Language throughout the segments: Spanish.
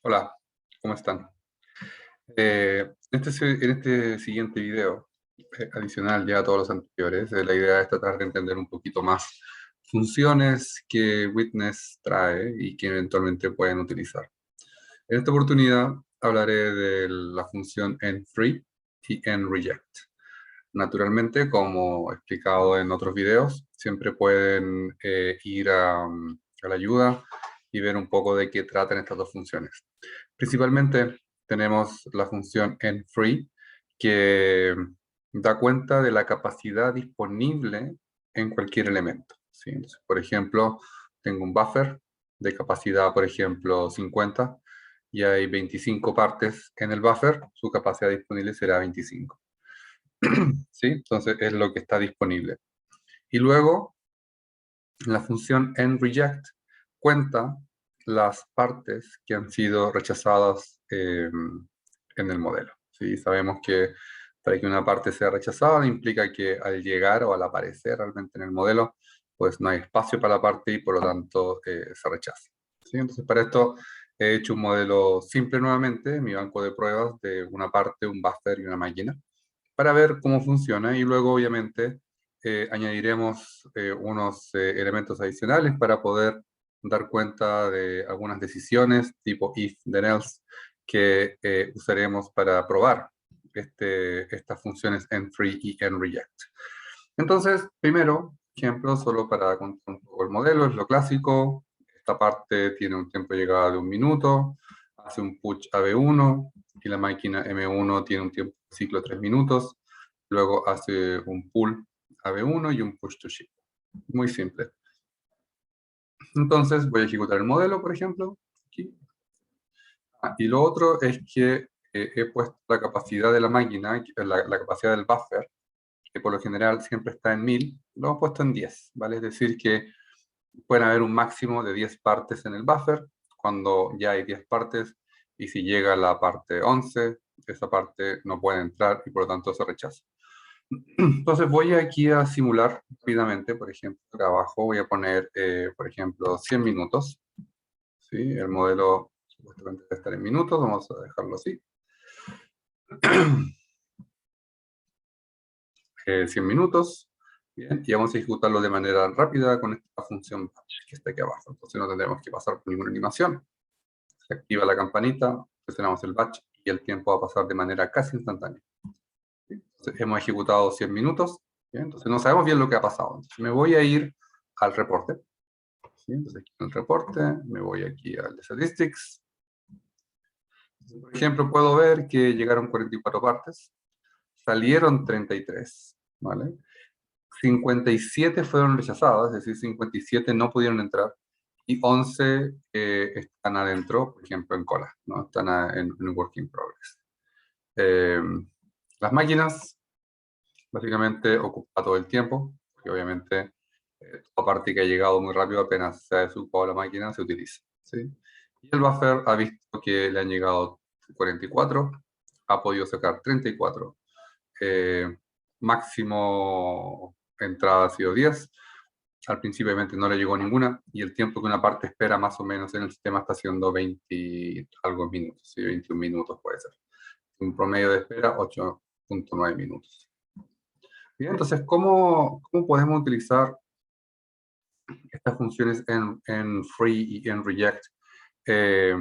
Hola, ¿cómo están? En este siguiente video, adicional ya a todos los anteriores, la idea es tratar de entender un poquito más funciones que Witness trae y que eventualmente pueden utilizar. En esta oportunidad hablaré de la función enFree y enReject. Naturalmente, como explicado en otros videos, siempre pueden ir a la ayuda y ver un poco de qué tratan estas dos funciones. Principalmente tenemos la función enFree, que da cuenta de la capacidad disponible en cualquier elemento, ¿sí? Entonces, por ejemplo, tengo un buffer de capacidad, por ejemplo, 50, y hay 25 partes en el buffer, su capacidad disponible será 25. ¿Sí? Entonces es lo que está disponible. Y luego la función enReject cuenta las partes que han sido rechazadas en el modelo. ¿Sí? Sabemos que para que una parte sea rechazada implica que al llegar o al aparecer realmente en el modelo, pues no hay espacio para la parte y por lo tanto se rechaza. ¿Sí? Entonces para esto he hecho un modelo simple nuevamente, mi banco de pruebas de una parte, un buffer y una máquina, para ver cómo funciona y luego obviamente añadiremos unos elementos adicionales para poder dar cuenta de algunas decisiones tipo if, then else, que usaremos para probar estas funciones enFree y enReject. Entonces, primero, ejemplo, solo para contar un poco el modelo, es lo clásico. Esta parte tiene un tiempo de llegada de 1 minuto, hace un push AB1 y la máquina M1 tiene un tiempo de ciclo de 3 minutos. Luego hace un pull AB1 y un push to ship. Muy simple. Entonces voy a ejecutar el modelo, por ejemplo, aquí. Y lo otro es que he puesto la capacidad de la máquina, la capacidad del buffer, que por lo general siempre está en 1000, lo hemos puesto en 10, ¿vale? Es decir, que pueden haber un máximo de 10 partes en el buffer, cuando ya hay 10 partes, y si llega la parte 11, esa parte no puede entrar y por lo tanto se rechaza. Entonces voy aquí a simular rápidamente, por ejemplo, acá abajo voy a poner, por ejemplo, 100 minutos, ¿sí? El modelo supuestamente debe estar en minutos, vamos a dejarlo así. 100 minutos, bien, y vamos a ejecutarlo de manera rápida con esta función batch que está aquí abajo. Entonces no tendremos que pasar por ninguna animación. Se activa la campanita, presionamos el batch y el tiempo va a pasar de manera casi instantánea. Entonces, hemos ejecutado 100 minutos, ¿bien? Entonces no sabemos bien lo que ha pasado. Entonces me voy a ir al reporte. ¿Sí? Entonces aquí en el reporte, me voy aquí al de Statistics. Entonces, por ejemplo, puedo ver que llegaron 44 partes, salieron 33, ¿vale? 57 fueron rechazadas, es decir, 57 no pudieron entrar, y 11 están adentro, por ejemplo, en cola, ¿no? Están en work in progress. Eh, las máquinas, básicamente, ocupan todo el tiempo, porque obviamente toda parte que ha llegado muy rápido, apenas se ha desocupado la máquina, se utiliza, ¿sí? Y el buffer ha visto que le han llegado 44, ha podido sacar 34. Máximo entrada ha sido 10. Al principio obviamente no le llegó ninguna, y el tiempo que una parte espera más o menos en el sistema está siendo 20 algo minutos, ¿sí? 21 minutos puede ser. Un promedio de espera 8.9 minutos. Bien, entonces, ¿cómo podemos utilizar estas funciones en free y en reject eh,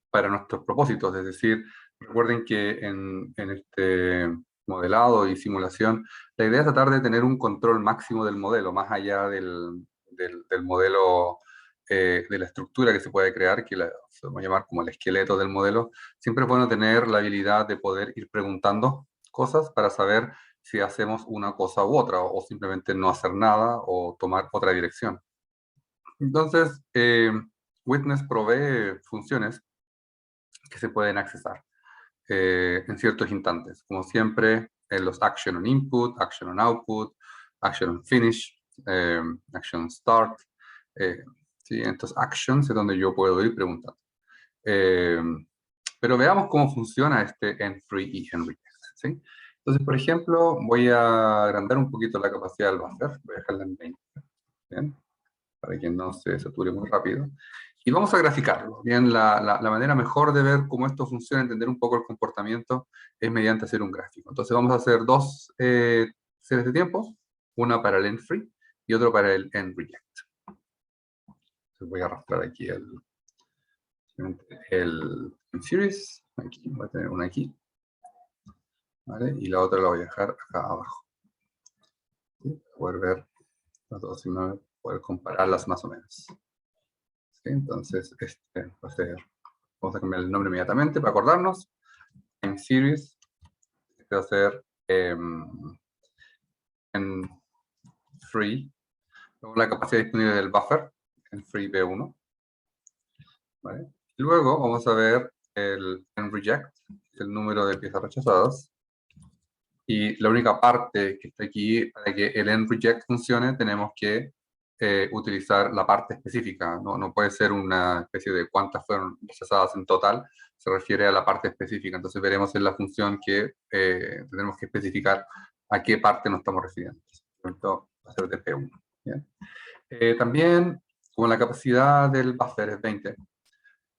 para nuestros propósitos? Es decir, recuerden que en este modelado y simulación, la idea es tratar de tener un control máximo del modelo, más allá del modelo, de la estructura que se puede crear, que se va a llamar como el esqueleto del modelo. Siempre es bueno tener la habilidad de poder ir preguntando cosas para saber si hacemos una cosa u otra, o simplemente no hacer nada o tomar otra dirección. Entonces, Witness provee funciones que se pueden accesar en ciertos instantes. Como siempre, los action on input, action on output, action on finish, action start. ¿Sí? Estos actions es donde yo puedo ir preguntando. Eh, pero veamos cómo funciona este enFree y enReject, ¿sí? Entonces, por ejemplo, voy a agrandar un poquito la capacidad del buffer. Voy a dejarla en 20, ¿bien? Para que no se sature muy rápido. Y vamos a graficarlo. Bien, la manera mejor de ver cómo esto funciona, entender un poco el comportamiento, es mediante hacer un gráfico. Entonces vamos a hacer dos series de tiempo, una para el end-free y otro para el end-reject. Voy a arrastrar aquí el series, aquí, voy a tener una aquí, ¿vale? Y la otra la voy a dejar acá abajo. ¿Sí? Para poder ver las dos y poder compararlas más o menos. ¿Sí? Entonces, este va a ser, vamos a cambiar el nombre inmediatamente para acordarnos. En series, este va a ser en free, luego la capacidad disponible del buffer, en free B1. ¿Vale? Y luego vamos a ver el en reject, el número de piezas rechazadas. Y la única parte que está aquí, para que el end reject funcione, tenemos que utilizar la parte específica. No puede ser una especie de cuántas fueron rechazadas en total, se refiere a la parte específica. Entonces veremos en la función que tenemos que especificar a qué parte nos estamos refiriendo. Esto va a ser de P1. ¿Bien? También, como la capacidad del buffer es 20,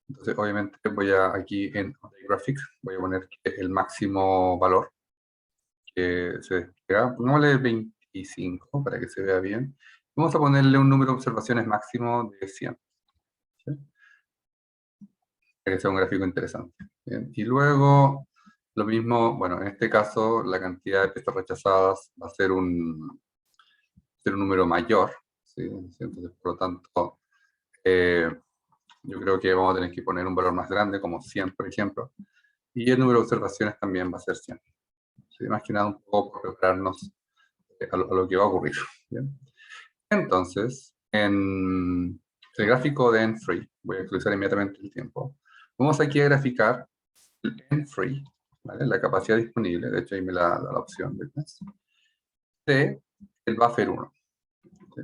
entonces obviamente voy a aquí en graphics, voy a poner el máximo valor que se despliega, pongámosle 25 para que se vea bien. Vamos a ponerle un número de observaciones máximo de 100. ¿Sí? Para que sea un gráfico interesante. Bien. Y luego, lo mismo, bueno, en este caso, la cantidad de piezas rechazadas va a ser un número mayor. ¿Sí? Entonces, por lo tanto, yo creo que vamos a tener que poner un valor más grande, como 100, por ejemplo. Y el número de observaciones también va a ser 100. ¿Sí? Más que nada un poco por prepararnos a lo que va a ocurrir. ¿Bien? Entonces, en el gráfico de end-free, voy a actualizar inmediatamente el tiempo, vamos aquí a graficar el end-free, ¿vale? La capacidad disponible, de hecho ahí me da la opción de el buffer 1. ¿Sí?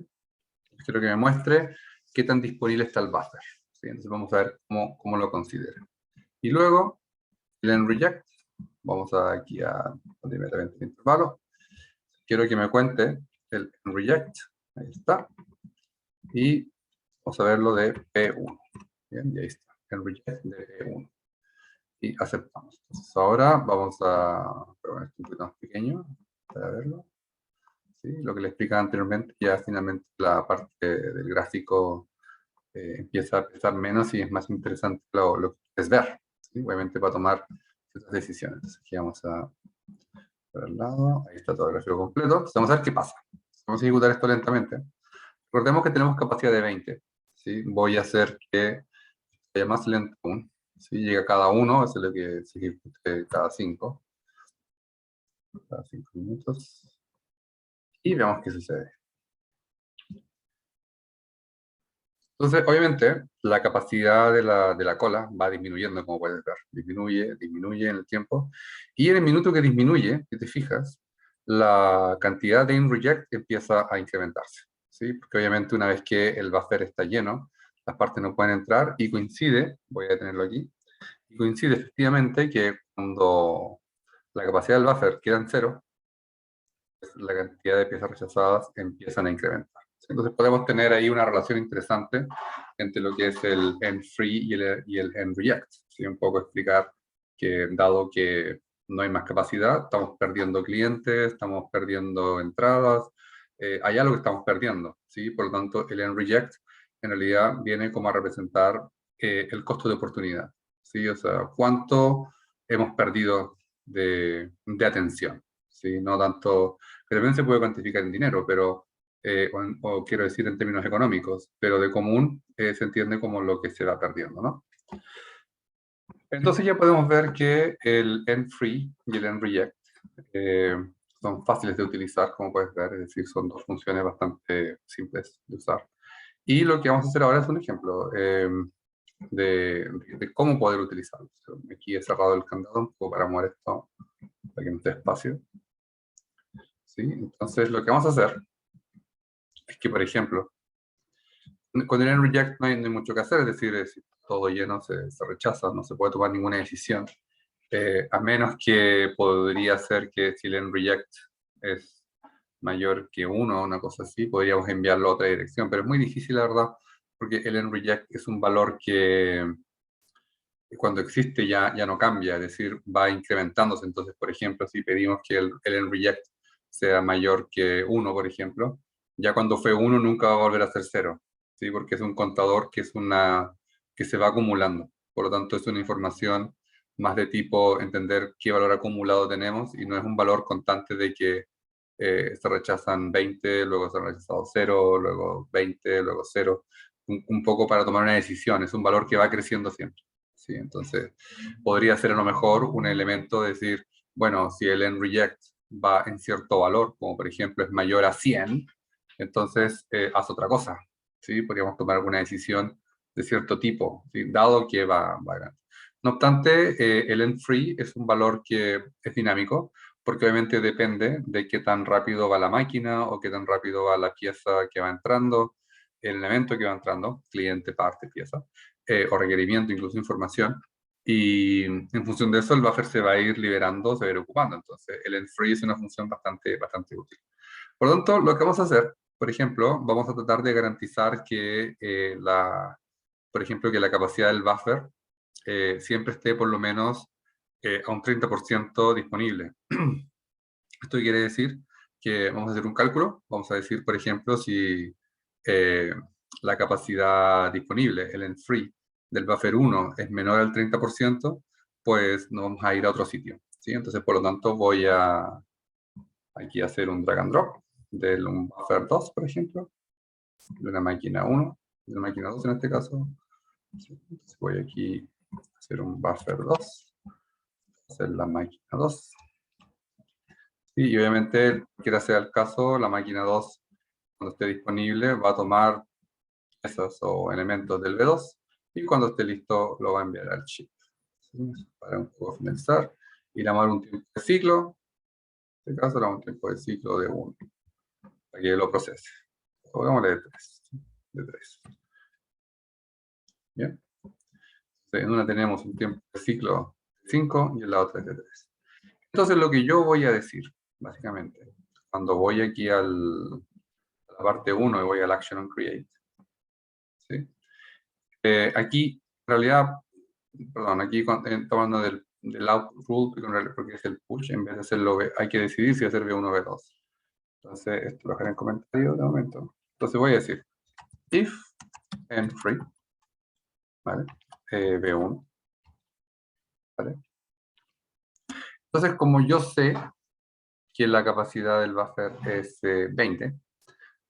Quiero que me muestre qué tan disponible está el buffer. ¿Sí? Entonces vamos a ver cómo lo considero. Y luego, el end-reject, vamos aquí a inmediatamente el intervalo. Quiero que me cuente el end-reject, ahí está. Y vamos a verlo de P1. Bien, y ahí está, el reject de P1. Y aceptamos. Entonces ahora vamos a poner esto un poquito más pequeño para verlo. ¿Sí? Lo que le explicaba anteriormente, ya finalmente la parte del gráfico empieza a pesar menos y es más interesante lo que quieres ver. ¿Sí? Obviamente para tomar ciertas decisiones. Entonces aquí vamos a ver el lado. Ahí está todo el gráfico completo. Entonces vamos a ver qué pasa. Vamos a ejecutar esto lentamente. Recordemos que tenemos capacidad de 20. ¿Sí? Voy a hacer que sea más lento aún. ¿Sí? Llega cada uno, eso es lo que se ejecute cada 5 minutos. Y veamos qué sucede. Entonces, obviamente, la capacidad de la cola va disminuyendo, como puedes ver. Disminuye en el tiempo. Y en el minuto que disminuye, si te fijas, la cantidad de in-reject empieza a incrementarse. ¿Sí? Porque obviamente una vez que el buffer está lleno, las partes no pueden entrar y coincide, voy a tenerlo aquí, y coincide efectivamente que cuando la capacidad del buffer queda en cero, la cantidad de piezas rechazadas empiezan a incrementar. Entonces podemos tener ahí una relación interesante entre lo que es el end-free y el end-reject. ¿Sí? Un poco explicar que dado que no hay más capacidad, estamos perdiendo clientes, estamos perdiendo entradas, hay algo que estamos perdiendo. ¿Sí? Por lo tanto, el end-reject en realidad viene como a representar el costo de oportunidad. ¿Sí? O sea, cuánto hemos perdido de atención. ¿Sí? No tanto, que también se puede cuantificar en dinero, pero, o quiero decir en términos económicos, pero de común se entiende como lo que se va perdiendo, ¿no? Entonces ya podemos ver que el end-free y el end-reject son fáciles de utilizar, como puedes ver, es decir, son dos funciones bastante simples de usar. Y lo que vamos a hacer ahora es un ejemplo de cómo poder utilizarlo. Aquí he cerrado el candado un poco para mover esto, para que no esté espacio. ¿Sí? Entonces lo que vamos a hacer es que, por ejemplo, con el end-reject no hay mucho que hacer, es decir, todo lleno se rechaza, no se puede tomar ninguna decisión, a menos que podría ser que si el end-reject es mayor que 1 una cosa así, podríamos enviarlo a otra dirección, pero es muy difícil, la verdad, porque el enreject es un valor que cuando existe ya no cambia, es decir, va incrementándose. Entonces, por ejemplo, si pedimos que el enreject sea mayor que 1, por ejemplo, ya cuando fue 1 nunca va a volver a ser 0, ¿sí? Porque es un contador que se va acumulando. Por lo tanto, es una información más de tipo entender qué valor acumulado tenemos y no es un valor constante de que se rechazan 20, luego se han rechazado 0, luego 20, luego 0. Un poco para tomar una decisión, es un valor que va creciendo siempre. ¿Sí? Entonces, podría ser a lo mejor un elemento de decir, bueno, si el enreject va en cierto valor, como por ejemplo es mayor a 100, entonces haz otra cosa. ¿Sí? Podríamos tomar alguna decisión de cierto tipo, ¿sí? Dado que va grande. No obstante, el end-free es un valor que es dinámico, porque obviamente depende de qué tan rápido va la máquina o qué tan rápido va la pieza que va entrando, el elemento que va entrando, cliente, parte, pieza, o requerimiento, incluso información. Y en función de eso, el buffer se va a ir liberando, se va a ir ocupando. Entonces, el end-free es una función bastante útil. Por lo tanto, lo que vamos a hacer, por ejemplo, vamos a tratar de garantizar que por ejemplo, que la capacidad del buffer siempre esté por lo menos a un 30% disponible. Esto quiere decir que vamos a hacer un cálculo, vamos a decir, por ejemplo, si eh, la capacidad disponible, el end free del buffer 1 es menor al 30%, pues nos vamos a ir a otro sitio. ¿Sí? Entonces, por lo tanto, voy a aquí a hacer un drag and drop de un buffer 2, por ejemplo, de una máquina 1, de una máquina 2 en este caso. Entonces voy aquí a hacer un buffer 2, hacer la máquina 2. Y obviamente, quiera sea el caso, la máquina 2, cuando esté disponible, va a tomar esos o elementos del B2 y cuando esté listo lo va a enviar al chip. ¿Sí? Para un poco finalizar. Y le vamos a dar un tiempo de ciclo. En este caso, le damos un tiempo de ciclo de 1 para que lo procese. Pongámosle de 3. De 3. Bien. Entonces, en una tenemos un tiempo de ciclo de 5 y en la otra es de 3. Entonces, lo que yo voy a decir, básicamente, cuando voy aquí a la parte 1 y voy al Action on Create, ¿sí? Aquí, en realidad, perdón, aquí estamos hablando del output rule, porque es el push, en vez de hacerlo, hay que decidir si hacer B1 o B2. Entonces, esto lo dejaré en comentarios de momento. Entonces voy a decir, if and free, ¿vale? B1, ¿vale? Entonces, como yo sé que la capacidad del buffer es 20,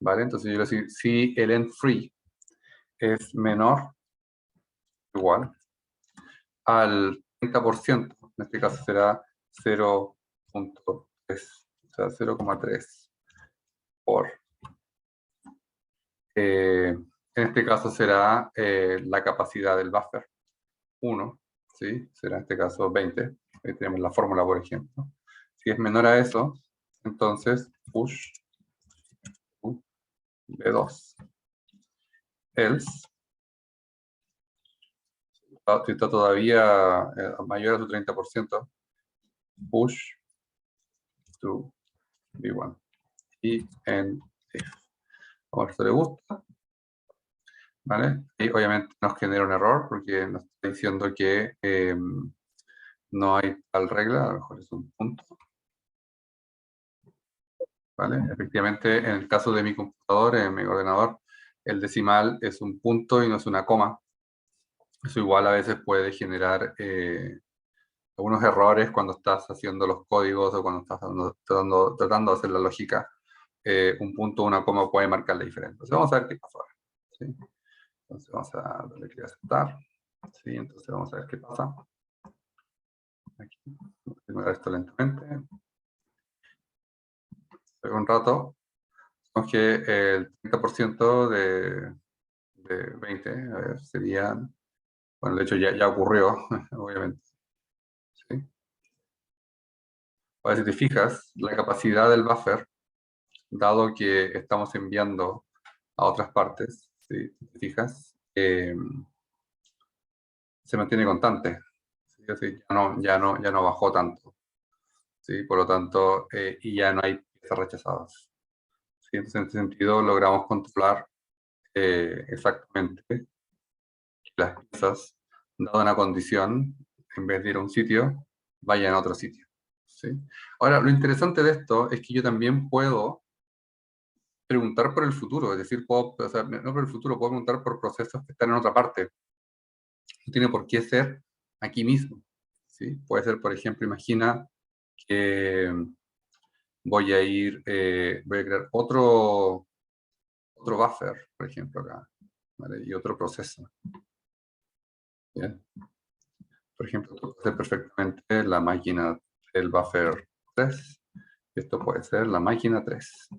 ¿vale? Entonces yo le digo, si el end free es menor o igual al 30%, en este caso será 0.3, o sea, 0,3 por. En este caso será la capacidad del buffer, 1, ¿sí? Será en este caso 20. Ahí tenemos la fórmula, por ejemplo. Si es menor a eso, entonces push B2. Else, si está todavía mayor a su 30%, push to B1. Y en if. A esto le gusta, ¿vale? Y obviamente nos genera un error porque nos está diciendo que no hay tal regla, a lo mejor es un punto. ¿Vale? Efectivamente, en el caso de mi computador, en mi ordenador, el decimal es un punto y no es una coma. Eso igual a veces puede generar algunos errores cuando estás haciendo los códigos o cuando estás tratando de hacer la lógica. Un punto o una coma puede marcar la diferencia. Entonces vamos a ver qué pasa ahora. ¿Sí? Entonces vamos a darle clic a aceptar. ¿Sí? Entonces vamos a ver qué pasa. Aquí, vamos a esto lentamente. Luego un rato, vemos que el 30% de 20, a ver, serían, bueno, de hecho ya ocurrió, obviamente. ¿Sí? Ahora, si te fijas, la capacidad del buffer, dado que estamos enviando a otras partes, ¿sí? Si te fijas, se mantiene constante. ¿Sí? Así, ya no bajó tanto. ¿Sí? Por lo tanto, y ya no hay piezas rechazadas. ¿Sí? Entonces, en ese sentido, logramos controlar exactamente que las piezas, dada una condición, en vez de ir a un sitio, vayan a otro sitio. ¿Sí? Ahora, lo interesante de esto es que yo también puedo preguntar por el futuro, es decir, puedo, o sea, no por el futuro, puedo preguntar por procesos que están en otra parte. No tiene por qué ser aquí mismo. ¿Sí? Puede ser, por ejemplo, imagina que voy a crear otro buffer, por ejemplo, acá, ¿vale? Y otro proceso. ¿Bien? Por ejemplo, esto puede ser perfectamente la máquina del buffer 3. Esto puede ser la máquina 3.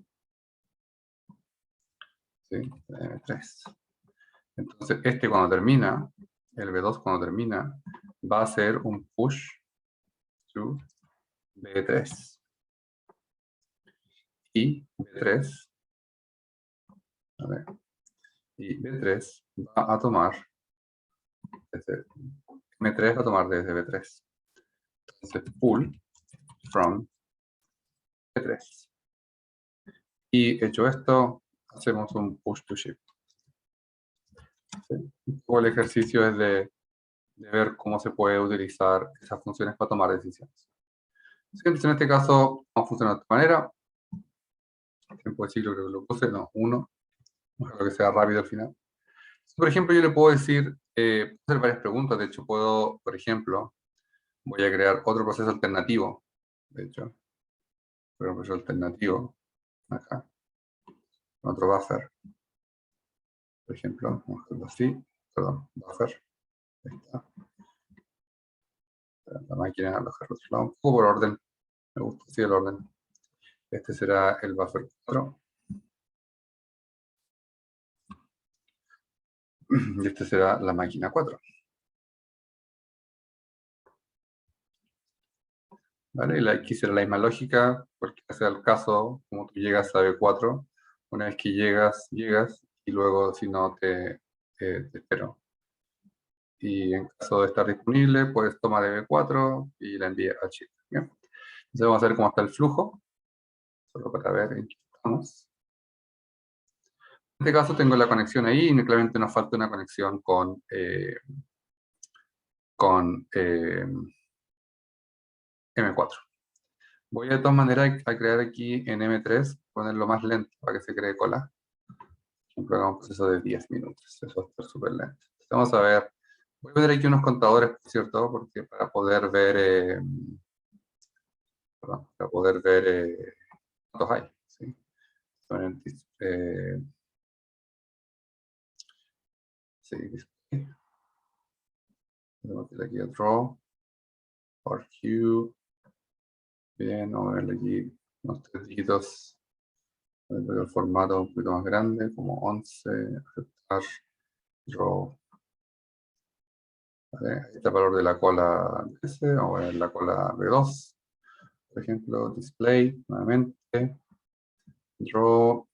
¿Sí? 3. Entonces, este cuando termina, el B2 cuando termina, va a hacer un push to B3. Y B3, a ver, y B3 va a tomar desde M3 va a tomar desde B3. Entonces, pull from B3. Y hecho esto, hacemos un push to shift. ¿Sí? El ejercicio es de ver cómo se puede utilizar esas funciones para tomar decisiones. Entonces, en este caso, vamos a funcionar de esta manera. Tiempo de ciclo creo que lo puse, no, 1. Ojalá que sea rápido al final. Por ejemplo, yo le puedo decir, puedo hacer varias preguntas. De hecho, puedo, por ejemplo, voy a crear otro proceso alternativo. De hecho, un proceso alternativo acá, otro buffer. Por ejemplo, vamos a hacerlo así, perdón, buffer. Ahí está. La máquina, los otro lado, un poco por orden. Me gusta así el orden. Este será el buffer 4. Y este será la máquina 4. ¿Vale? Y aquí será la misma lógica, porque sea el caso, como tú llegas a B4, una vez que llegas, y luego si no te espero. Y en caso de estar disponible, pues toma de B4 y la envía a chip. ¿Bien? Entonces vamos a ver cómo está el flujo, solo para ver en qué estamos. En este caso tengo la conexión ahí y claramente nos falta una conexión con M4. Voy de todas maneras a crear aquí en M3, ponerlo más lento para que se cree cola. Por ejemplo, hagamos un proceso de 10 minutos. Eso va a estar súper lento. Entonces, vamos a ver. Voy a poner aquí unos contadores, por cierto, porque para poder ver, cuántos hay. ¿Sí? Sí, display. Tenemos que ir aquí a draw, for queue. Bien, vamos a verle aquí unos 3 dígitos. Voy el formato un poquito más grande, como 11, aceptar, draw. ¿Vale? Ahí está el valor de la cola S, vamos a ver la cola B2. Por ejemplo, display, nuevamente, draw,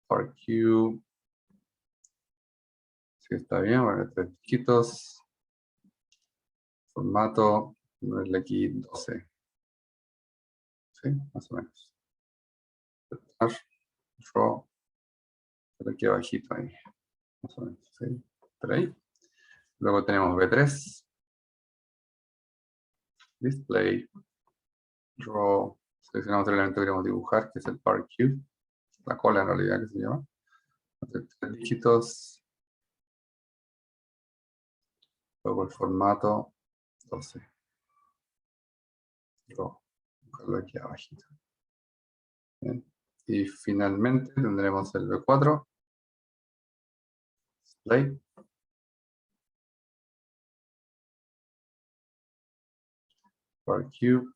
for queue. Si está bien, voy a ver 3 dígitos. Formato, voy a verle aquí 12. ¿Sí? Más o menos. Aceptar, draw. Aquí abajito ahí, más o menos, ¿sí? Por ahí. Luego tenemos B3, display, draw, seleccionamos el elemento que queremos dibujar, que es el part cube, la cola en realidad que se llama. Entonces, 3 dígitos, luego el formato 12. Draw, buscarlo aquí abajito. Bien. Y finalmente tendremos el B4, display, part cube,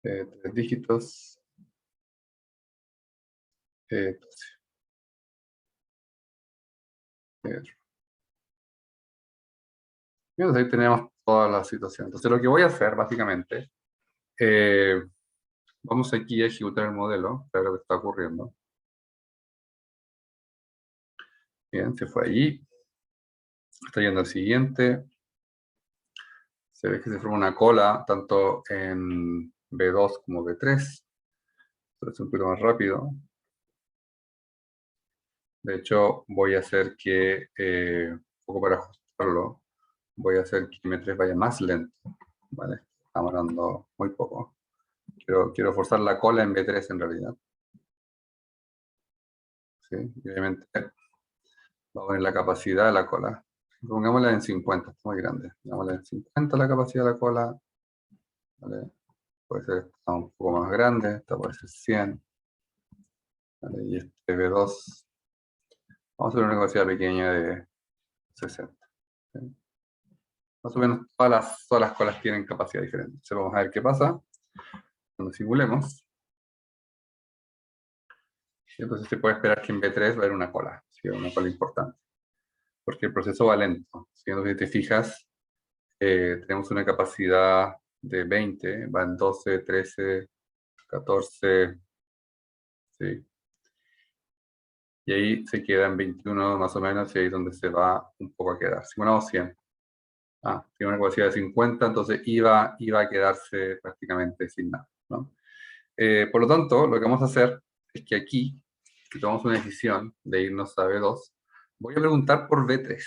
3 dígitos, 12. Entonces ahí tenemos toda la situación. Entonces lo que voy a hacer básicamente, vamos aquí a ejecutar el modelo, para ver lo que está ocurriendo. Bien, se fue allí. Está yendo al siguiente. Se ve que se forma una cola, tanto en B2 como B3. Pero es un poquito más rápido. De hecho, voy a hacer que, un poco para ajustarlo, voy a hacer que M3 vaya más lento, ¿vale? Estamos hablando muy poco. Quiero forzar la cola en B3 en realidad. ¿Sí? Y obviamente vamos a poner la capacidad de la cola. Pongámosla en 50, está muy grande. Pongámosla en 50 la capacidad de la cola. ¿Vale? Puede ser esta un poco más grande, esta puede ser 100. ¿Vale? Y este B2, vamos a hacer una capacidad pequeña de 60. ¿Sí? Más o menos todas las colas tienen capacidad diferente. Entonces vamos a ver qué pasa cuando simulemos. Y entonces se puede esperar que en B3 va a haber una cola, ¿sí? Una cola importante. Porque el proceso va lento. ¿Sí? Entonces, si te fijas, tenemos una capacidad de 20, van 12, 13, 14, ¿sí? Y ahí se queda en 21 más o menos, y ahí es donde se va un poco a quedar. Si ponemos 100, tiene una capacidad de 50, entonces iba a quedarse prácticamente sin nada, ¿no? Por lo tanto, lo que vamos a hacer es que aquí, si tomamos una decisión de irnos a B2, voy a preguntar por B3,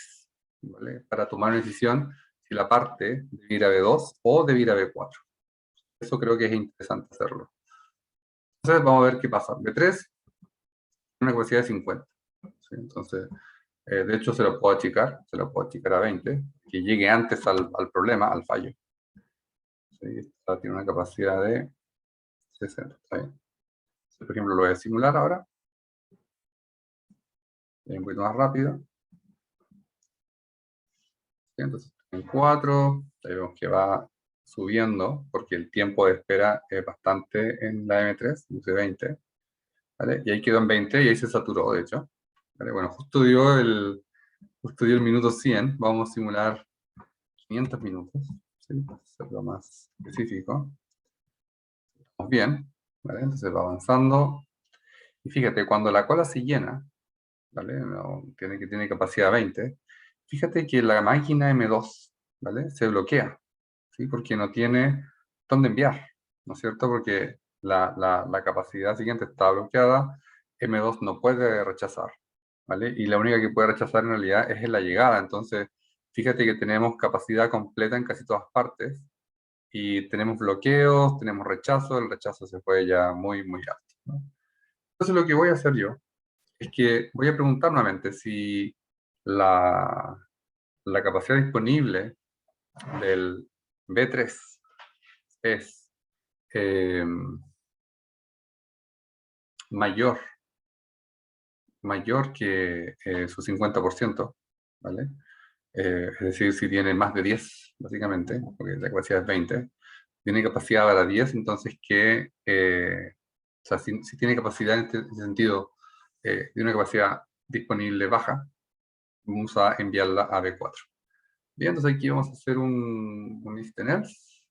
¿vale? Para tomar una decisión si la parte debe ir a B2 o debe ir a B4. Eso creo que es interesante hacerlo. Entonces vamos a ver qué pasa. B3 tiene una capacidad de 50. ¿Sí? Entonces, de hecho se lo puedo achicar a 20, que llegue antes al problema, al fallo. ¿Sí? Esta tiene una capacidad de 60. ¿Está bien? Entonces, por ejemplo, lo voy a simular ahora. Un poquito más rápido. ¿Sí? Entonces, en 4, ahí vemos que va subiendo, porque el tiempo de espera es bastante en la M3, dice 20. ¿Vale? Y ahí quedó en 20 y ahí se saturó, de hecho. ¿Vale? Bueno, justo dio el minuto 100. Vamos a simular 500 minutos, ¿sí? Para hacerlo más específico. Estamos bien, ¿vale? Entonces va avanzando. Y fíjate, cuando la cola se llena, ¿vale? Tiene capacidad 20, fíjate que la máquina M2, ¿vale? Se bloquea, ¿sí? Porque no tiene dónde enviar, ¿no es cierto? Porque la capacidad siguiente está bloqueada, M2 no puede rechazar, ¿vale? Y la única que puede rechazar en realidad es en la llegada. Entonces, fíjate que tenemos capacidad completa en casi todas partes, y tenemos bloqueos, tenemos rechazo, el rechazo se fue ya muy, muy alto, ¿no? Entonces lo que voy a hacer yo es que voy a preguntar nuevamente si la, la capacidad disponible del B3 es eh, mayor, mayor que su 50%, ¿vale? Es decir, si tiene más de 10, básicamente, porque la capacidad es 20, tiene capacidad para 10, entonces o sea, si tiene capacidad en este sentido, de una capacidad disponible baja, vamos a enviarla a B4. Bien, entonces aquí vamos a hacer un if then else,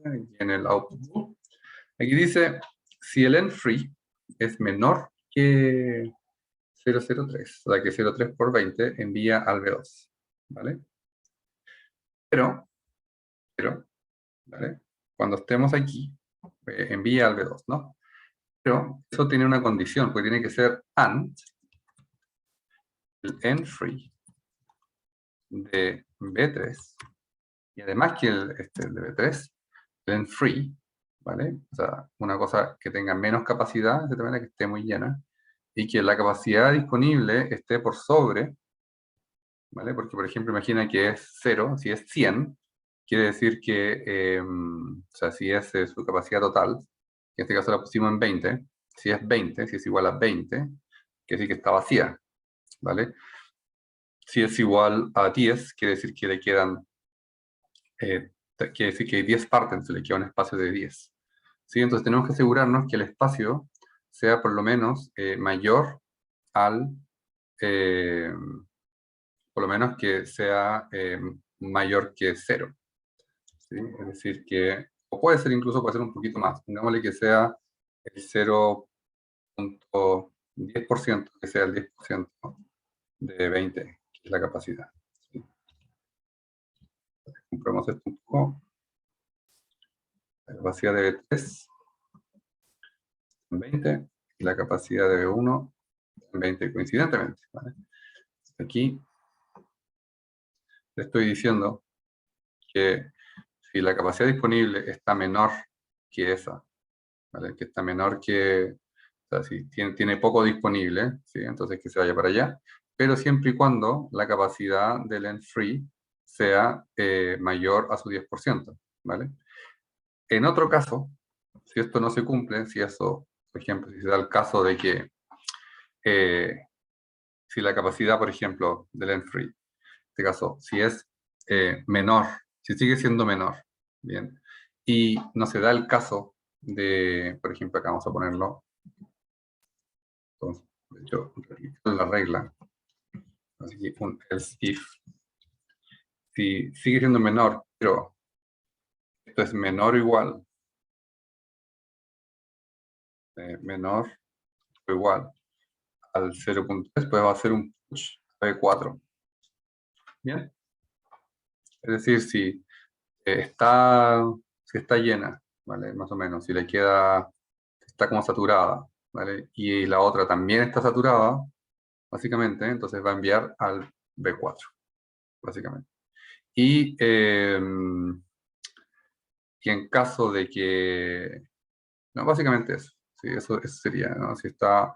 aquí en el output. Aquí dice, si el n-free es menor que 0,03, o sea que 0,3 por 20 envía al B2, ¿vale? Pero, ¿vale? Cuando estemos aquí, envía al B2, ¿no? Pero eso tiene una condición, porque tiene que ser AND, el n-free de B3, y además que el de B3, el n-free, ¿vale? O sea, una cosa que tenga menos capacidad, de manera que esté muy llena, y que la capacidad disponible esté por sobre, ¿vale? Porque, por ejemplo, imagina que es 0, si es 100, quiere decir que, o sea, si es su capacidad total, que en este caso la pusimos en 20, si es 20, si es igual a 20, quiere decir que está vacía, ¿vale? Si es igual a 10, quiere decir que le quedan, quiere decir que hay 10 partes, entonces le queda un espacio de 10. ¿Sí? Entonces tenemos que asegurarnos que el espacio sea por lo menos mayor al, eh, por lo menos que sea mayor que 0. ¿Sí? Es decir, que, o puede ser incluso, puede ser un poquito más. Pongámosle que sea el 0,10%, que sea el 10% de 20, que es la capacidad. ¿Sí? Comprobamos esto un poco. La capacidad de B3 en 20 y la capacidad de B1 en 20 coincidentemente, ¿vale? Aquí le estoy diciendo que si la capacidad disponible está menor que esa, ¿vale? Que está menor que, o sea, si tiene poco disponible, ¿sí? Entonces que se vaya para allá, pero siempre y cuando la capacidad del end free sea mayor a su 10%, ¿vale? En otro caso, si esto no se cumple, si eso, por ejemplo, si se da el caso de que si la capacidad, por ejemplo, del end free, en este caso, si es menor, si sigue siendo menor, bien, y no se da el caso de, por ejemplo, acá vamos a ponerlo, entonces, de hecho, la regla, así que un else if, si sigue siendo menor, pero esto es menor o igual, menor o igual al 0.3, pues va a ser un push B4, bien, es decir, si está llena, ¿vale? Más o menos, si le queda, está como saturada, ¿vale? Y la otra también está saturada, básicamente, entonces va a enviar al B4, básicamente. Y en caso de que, no, básicamente eso, sí, eso sería, ¿no? Si está,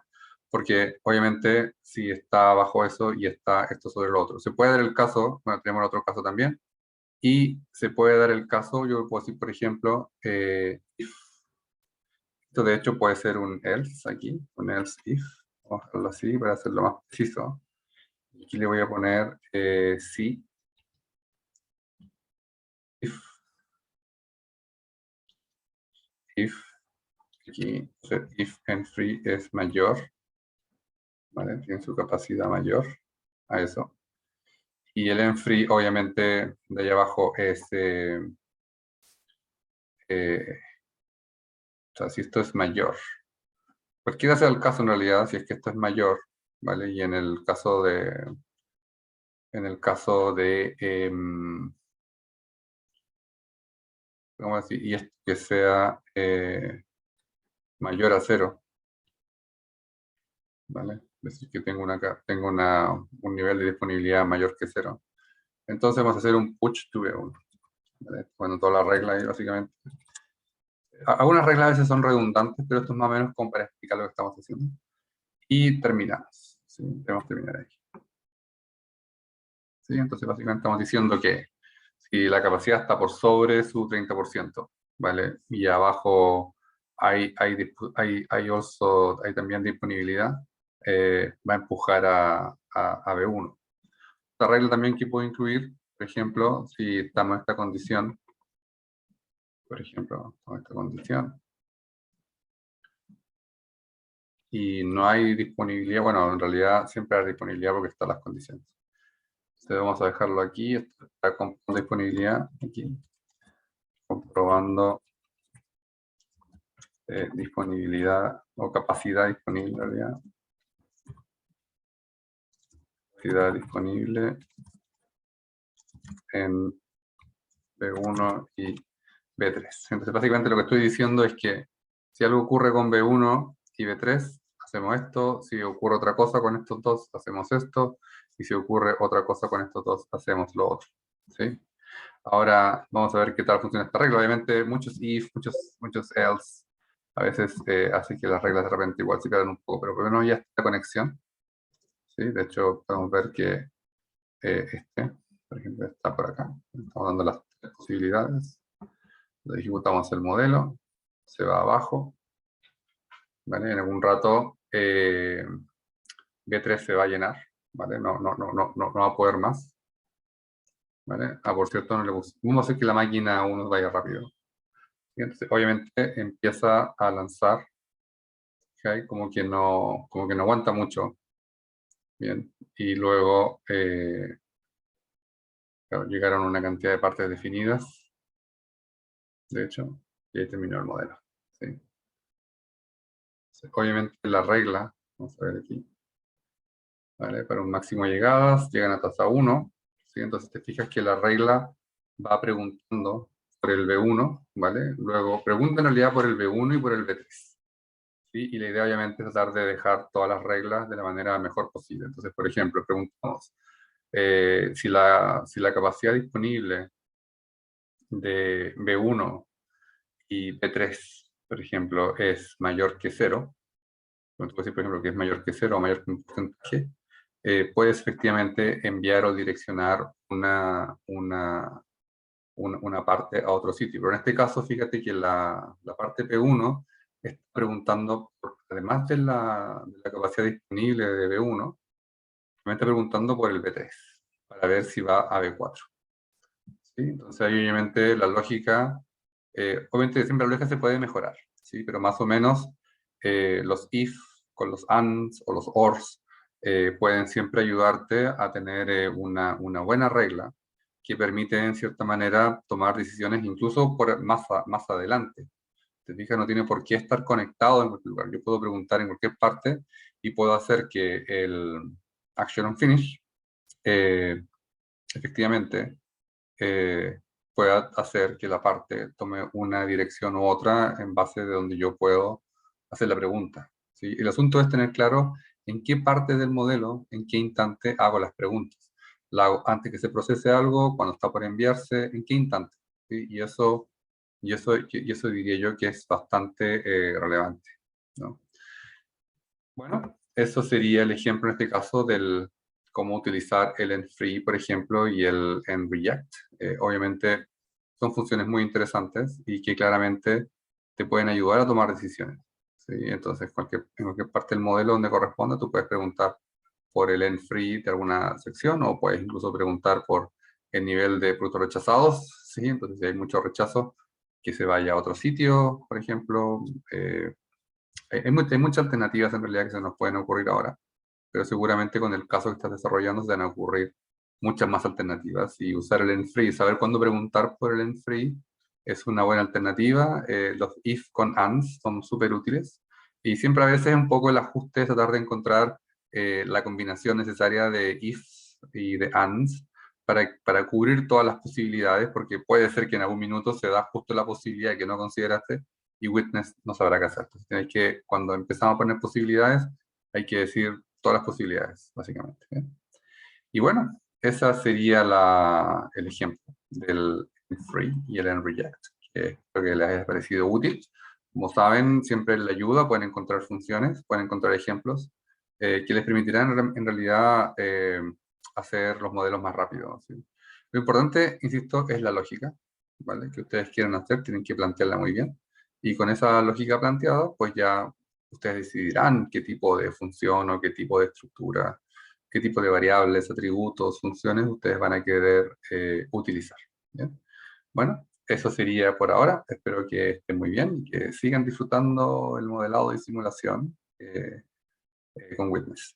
porque obviamente si está bajo eso y está esto sobre lo otro. Se puede dar el caso, bueno, tenemos el otro caso también, y se puede dar el caso, yo puedo decir, por ejemplo, esto de hecho puede ser un else aquí, un else if, vamos a hacerlo así para hacerlo más preciso. Aquí le voy a poner si, if, aquí, if end free es mayor, ¿vale? Tiene su capacidad mayor a eso. Y el end free, obviamente, de ahí abajo es, o sea, si esto es mayor. Cualquiera sea el caso en realidad, si es que esto es mayor, ¿vale? Y en el caso de, vamos a decir, y esto que sea mayor a 0, ¿vale? Es decir, que tengo un nivel de disponibilidad mayor que 0. Entonces vamos a hacer un push to B1, ¿vale? Bueno, todas las reglas ahí, básicamente. Algunas reglas a veces son redundantes, pero esto es más o menos como para explicar lo que estamos haciendo. Y terminamos, ¿sí? Debemos terminar aquí. ¿Sí? Entonces básicamente estamos diciendo que si la capacidad está por sobre su 30%, ¿vale? Y abajo hay también disponibilidad, va a empujar a B1. Esta regla también que puedo incluir, por ejemplo, si estamos en esta condición, por ejemplo, con esta condición, y no hay disponibilidad, bueno, en realidad siempre hay disponibilidad porque están las condiciones. Entonces vamos a dejarlo aquí, está con disponibilidad, aquí, comprobando disponibilidad o capacidad disponible, en realidad. Capacidad disponible en B1 y B3. Entonces básicamente lo que estoy diciendo es que si algo ocurre con B1 y B3, hacemos esto, si ocurre otra cosa con estos dos, hacemos esto, y si ocurre otra cosa con estos dos, hacemos lo otro. ¿Sí? Ahora vamos a ver qué tal funciona esta regla. Obviamente muchos if, muchos else, a veces hace que las reglas de repente igual se quedan un poco, pero por lo menos ya está la conexión. ¿Sí? De hecho, podemos ver que por ejemplo, está por acá. Estamos dando las tres posibilidades. Le ejecutamos el modelo, se va abajo. ¿Vale? En algún rato B3 se va a llenar, ¿vale? No va a poder más. ¿Vale? Ah, por cierto, no le puse. Vamos a hacer que la máquina 1 vaya rápido. Y entonces, obviamente, empieza a lanzar, ¿okay? Como que no aguanta mucho. Bien. Y luego claro, llegaron una cantidad de partes definidas, de hecho, y ahí terminó el modelo. ¿Sí? Obviamente la regla, vamos a ver aquí, ¿vale? Para un máximo de llegadas, llegan a tasa 1, ¿sí? Entonces te fijas que la regla va preguntando por el B1, ¿vale? Luego pregunta en realidad por el B1 y por el B3. ¿sí? Y la idea obviamente es tratar de dejar todas las reglas de la manera mejor posible. Entonces, por ejemplo, preguntamos si la capacidad disponible de B1 y B3, por ejemplo, es mayor que cero, cuando tú puedes decir, por ejemplo, que es mayor que cero o mayor que un porcentaje, puedes efectivamente enviar o direccionar una parte a otro sitio. Pero en este caso, fíjate que la parte P1 está preguntando, además de la capacidad disponible de B1, me está preguntando por el B3, para ver si va a B4. ¿Sí? Entonces, ahí obviamente la lógica, obviamente siempre la lógica se puede mejorar, ¿sí? Pero más o menos los if con los ands o los ors pueden siempre ayudarte a tener una buena regla que permite en cierta manera tomar decisiones incluso más adelante. Te fijas, no tiene por qué estar conectado en cualquier lugar. Yo puedo preguntar en cualquier parte y puedo hacer que el action on finish efectivamente pueda hacer que la parte tome una dirección u otra en base de donde yo puedo hacer la pregunta, ¿sí? El asunto es tener claro en qué parte del modelo, en qué instante hago las preguntas. La hago antes que se procese algo, cuando está por enviarse, en qué instante, ¿sí? Y eso diría yo que es bastante relevante, ¿no? Bueno, eso sería el ejemplo en este caso del cómo utilizar el env-free, por ejemplo, y el env-reject. Obviamente son funciones muy interesantes y que claramente te pueden ayudar a tomar decisiones, ¿sí? Entonces, en cualquier parte del modelo donde corresponda, tú puedes preguntar por el env-free de alguna sección o puedes incluso preguntar por el nivel de productos rechazados, ¿sí? Entonces, si hay mucho rechazo, que se vaya a otro sitio, por ejemplo. Hay muchas alternativas en realidad que se nos pueden ocurrir ahora, pero seguramente con el caso que estás desarrollando se van a ocurrir muchas más alternativas y usar el end-free, saber cuándo preguntar por el end-free es una buena alternativa. Los if con ands son súper útiles y siempre a veces un poco el ajuste es tratar de encontrar la combinación necesaria de ifs y de ands para cubrir todas las posibilidades, porque puede ser que en algún minuto se da justo la posibilidad que no consideraste y Witness no sabrá qué hacer. Entonces, cuando empezamos a poner posibilidades, hay que decir todas las posibilidades, básicamente. ¿Bien? Y bueno, esa sería el ejemplo del free y el reject, que espero que les haya parecido útil. Como saben, siempre les ayuda, pueden encontrar funciones, pueden encontrar ejemplos que les permitirán en realidad hacer los modelos más rápidos, ¿sí? Lo importante, insisto, es la lógica, ¿vale? Que ustedes quieran hacer, tienen que plantearla muy bien. Y con esa lógica planteada, pues ya ustedes decidirán qué tipo de función o qué tipo de estructura, qué tipo de variables, atributos, funciones ustedes van a querer utilizar. ¿Bien? Bueno, eso sería por ahora. Espero que estén muy bien y que sigan disfrutando el modelado y simulación con Witness.